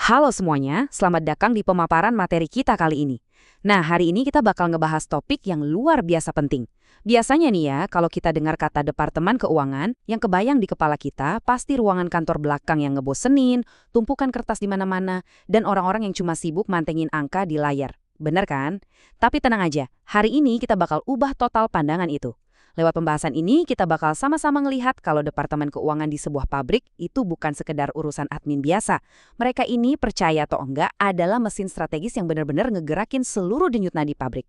Halo semuanya, selamat datang di pemaparan materi kita kali ini. Nah, hari ini kita bakal ngebahas topik yang luar biasa penting. Biasanya nih ya, kalau kita dengar kata Departemen Keuangan, yang kebayang di kepala kita pasti ruangan kantor belakang yang ngebosenin, tumpukan kertas di mana-mana, dan orang-orang yang cuma sibuk mantengin angka di layar. Bener kan? Tapi tenang aja, hari ini kita bakal ubah total pandangan itu. Lewat pembahasan ini, kita bakal sama-sama ngelihat kalau Departemen Keuangan di sebuah pabrik itu bukan sekedar urusan admin biasa. Mereka ini, percaya atau enggak, adalah mesin strategis yang benar-benar ngegerakin seluruh denyut nadi pabrik.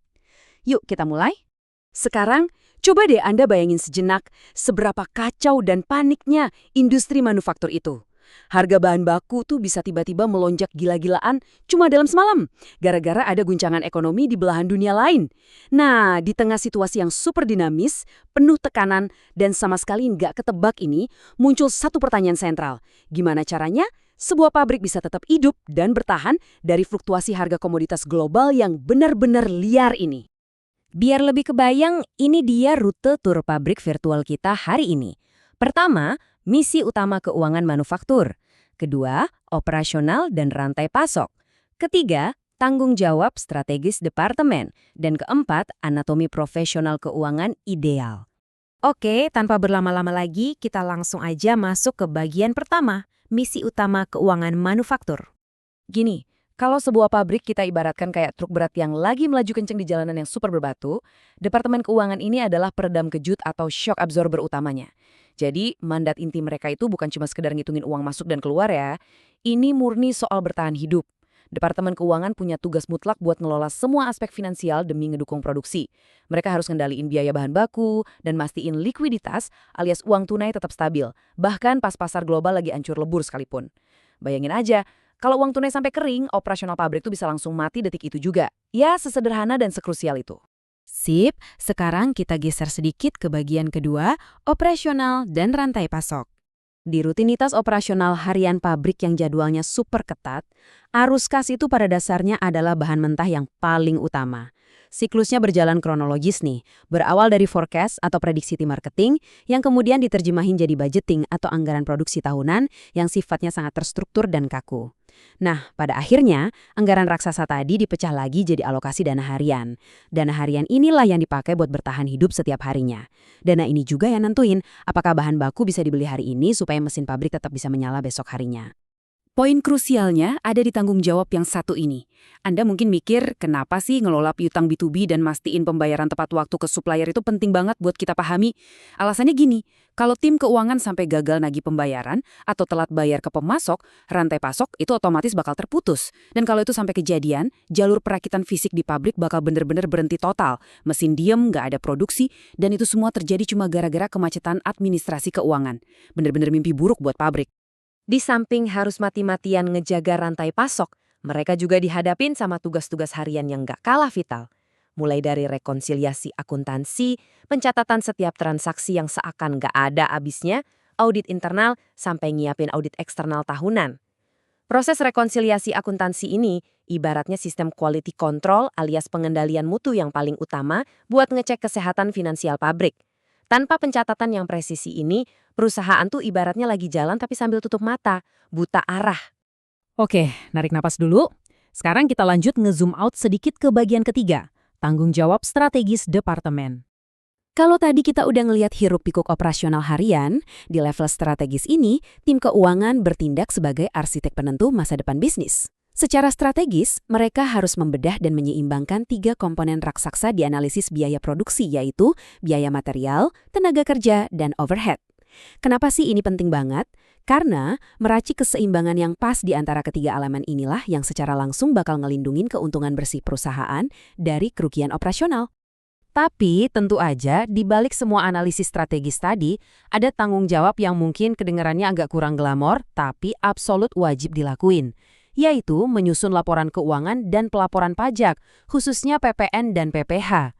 Yuk, kita mulai. Sekarang, coba deh Anda bayangin sejenak seberapa kacau dan paniknya industri manufaktur itu. Harga bahan baku tuh bisa tiba-tiba melonjak gila-gilaan cuma dalam semalam, gara-gara ada guncangan ekonomi di belahan dunia lain. Nah, di tengah situasi yang super dinamis, penuh tekanan, dan sama sekali nggak ketebak ini, muncul satu pertanyaan sentral. Gimana caranya sebuah pabrik bisa tetap hidup dan bertahan dari fluktuasi harga komoditas global yang benar-benar liar ini? Biar lebih kebayang, ini dia rute tur pabrik virtual kita hari ini. Pertama, misi utama keuangan manufaktur. Kedua, operasional dan rantai pasok. Ketiga, tanggung jawab strategis departemen. Dan keempat, anatomi profesional keuangan ideal. Oke, tanpa berlama-lama lagi, kita langsung aja masuk ke bagian pertama, misi utama keuangan manufaktur. Gini, kalau sebuah pabrik kita ibaratkan kayak truk berat yang lagi melaju kenceng di jalanan yang super berbatu, Departemen Keuangan ini adalah peredam kejut atau shock absorber utamanya. Jadi, mandat inti mereka itu bukan cuma sekedar ngitungin uang masuk dan keluar ya. Ini murni soal bertahan hidup. Departemen Keuangan punya tugas mutlak buat ngelola semua aspek finansial demi ngedukung produksi. Mereka harus ngendaliin biaya bahan baku dan mastiin likuiditas alias uang tunai tetap stabil, bahkan pas pasar global lagi ancur lebur sekalipun. Bayangin aja, kalau uang tunai sampai kering, operasional pabrik itu bisa langsung mati detik itu juga. Ya, sesederhana dan sekrusial itu. Sip, sekarang kita geser sedikit ke bagian kedua, operasional dan rantai pasok. Di rutinitas operasional harian pabrik yang jadwalnya super ketat, arus kas itu pada dasarnya adalah bahan mentah yang paling utama. Siklusnya berjalan kronologis nih, berawal dari forecast atau prediksi tim marketing, yang kemudian diterjemahin jadi budgeting atau anggaran produksi tahunan yang sifatnya sangat terstruktur dan kaku. Nah, pada akhirnya, anggaran raksasa tadi dipecah lagi jadi alokasi dana harian. Dana harian inilah yang dipakai buat bertahan hidup setiap harinya. Dana ini juga yang nentuin apakah bahan baku bisa dibeli hari ini supaya mesin pabrik tetap bisa menyala besok harinya. Poin krusialnya ada di tanggung jawab yang satu ini. Anda mungkin mikir, kenapa sih ngelola piutang B2B dan mastiin pembayaran tepat waktu ke supplier itu penting banget buat kita pahami? Alasannya gini, kalau tim keuangan sampai gagal nagih pembayaran atau telat bayar ke pemasok, rantai pasok itu otomatis bakal terputus. Dan kalau itu sampai kejadian, jalur perakitan fisik di pabrik bakal bener-bener berhenti total. Mesin diem, nggak ada produksi, dan itu semua terjadi cuma gara-gara kemacetan administrasi keuangan. Bener-bener mimpi buruk buat pabrik. Di samping harus mati-matian ngejaga rantai pasok, mereka juga dihadapin sama tugas-tugas harian yang gak kalah vital. Mulai dari rekonsiliasi akuntansi, pencatatan setiap transaksi yang seakan gak ada abisnya, audit internal, sampai nyiapin audit eksternal tahunan. Proses rekonsiliasi akuntansi ini ibaratnya sistem quality control alias pengendalian mutu yang paling utama buat ngecek kesehatan finansial pabrik. Tanpa pencatatan yang presisi ini, perusahaan tuh ibaratnya lagi jalan tapi sambil tutup mata, buta arah. Oke, narik napas dulu. Sekarang kita lanjut nge-zoom out sedikit ke bagian ketiga, tanggung jawab strategis departemen. Kalau tadi kita udah ngelihat hiruk-pikuk operasional harian, di level strategis ini, tim keuangan bertindak sebagai arsitek penentu masa depan bisnis. Secara strategis, mereka harus membedah dan menyeimbangkan 3 komponen raksasa di analisis biaya produksi, yaitu biaya material, tenaga kerja, dan overhead. Kenapa sih ini penting banget? Karena meracik keseimbangan yang pas di antara ketiga elemen inilah yang secara langsung bakal ngelindungin keuntungan bersih perusahaan dari kerugian operasional. Tapi tentu aja di balik semua analisis strategis tadi, ada tanggung jawab yang mungkin kedengarannya agak kurang glamor, tapi absolut wajib dilakuin. Yaitu menyusun laporan keuangan dan pelaporan pajak, khususnya PPN dan PPH.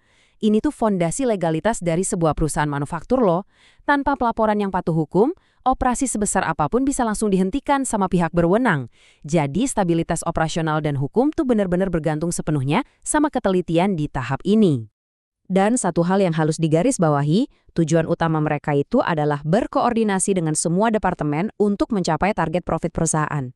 Ini tuh fondasi legalitas dari sebuah perusahaan manufaktur loh. Tanpa pelaporan yang patuh hukum, operasi sebesar apapun bisa langsung dihentikan sama pihak berwenang. Jadi stabilitas operasional dan hukum tuh benar-benar bergantung sepenuhnya sama ketelitian di tahap ini. Dan satu hal yang harus digarisbawahi, tujuan utama mereka itu adalah berkoordinasi dengan semua departemen untuk mencapai target profit perusahaan.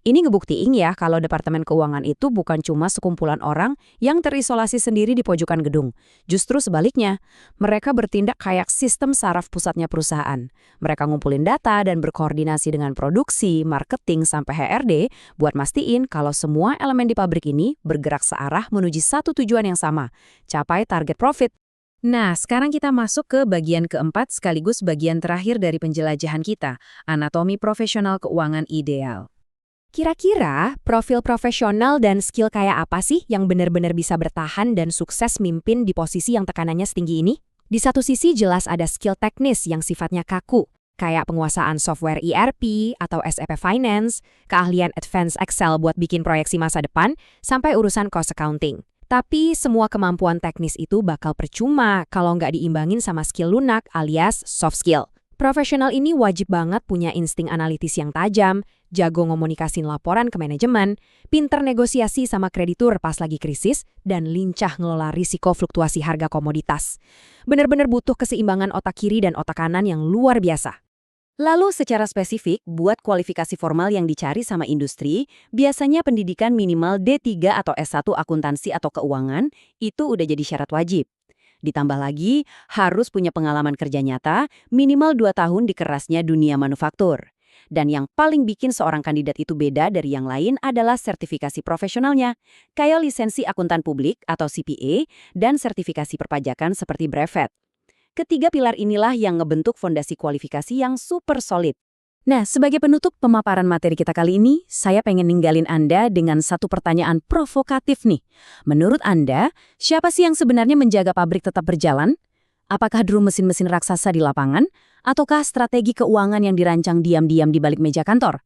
Ini ngebuktiin ya kalau Departemen Keuangan itu bukan cuma sekumpulan orang yang terisolasi sendiri di pojokan gedung. Justru sebaliknya, mereka bertindak kayak sistem saraf pusatnya perusahaan. Mereka ngumpulin data dan berkoordinasi dengan produksi, marketing, sampai HRD buat mastiin kalau semua elemen di pabrik ini bergerak searah menuju satu tujuan yang sama, capai target profit. Nah, sekarang kita masuk ke bagian keempat sekaligus bagian terakhir dari penjelajahan kita, anatomi profesional keuangan ideal. Kira-kira profil profesional dan skill kayak apa sih yang benar-benar bisa bertahan dan sukses mimpin di posisi yang tekanannya setinggi ini? Di satu sisi jelas ada skill teknis yang sifatnya kaku, kayak penguasaan software ERP atau SAP Finance, keahlian advance Excel buat bikin proyeksi masa depan, sampai urusan cost accounting. Tapi semua kemampuan teknis itu bakal percuma kalau nggak diimbangin sama skill lunak alias soft skill. Profesional ini wajib banget punya insting analitis yang tajam, jago ngomunikasin laporan ke manajemen, pinter negosiasi sama kreditur pas lagi krisis, dan lincah ngelola risiko fluktuasi harga komoditas. Bener-bener butuh keseimbangan otak kiri dan otak kanan yang luar biasa. Lalu secara spesifik, buat kualifikasi formal yang dicari sama industri, biasanya pendidikan minimal D3 atau S1 akuntansi atau keuangan, itu udah jadi syarat wajib. Ditambah lagi, harus punya pengalaman kerja nyata, minimal 2 tahun di kerasnya dunia manufaktur. Dan yang paling bikin seorang kandidat itu beda dari yang lain adalah sertifikasi profesionalnya, kayak lisensi akuntan publik atau CPA, dan sertifikasi perpajakan seperti brevet. Ketiga pilar inilah yang ngebentuk fondasi kualifikasi yang super solid. Nah, sebagai penutup pemaparan materi kita kali ini, saya pengen ninggalin Anda dengan satu pertanyaan provokatif nih. Menurut Anda, siapa sih yang sebenarnya menjaga pabrik tetap berjalan? Apakah drum mesin-mesin raksasa di lapangan? Ataukah strategi keuangan yang dirancang diam-diam di balik meja kantor?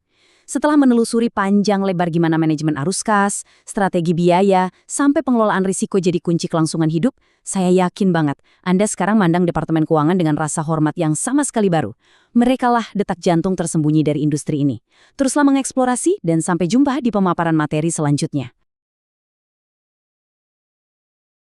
Setelah menelusuri panjang lebar gimana manajemen arus kas, strategi biaya, sampai pengelolaan risiko jadi kunci kelangsungan hidup, saya yakin banget Anda sekarang mandang Departemen Keuangan dengan rasa hormat yang sama sekali baru. Merekalah detak jantung tersembunyi dari industri ini. Teruslah mengeksplorasi dan sampai jumpa di pemaparan materi selanjutnya.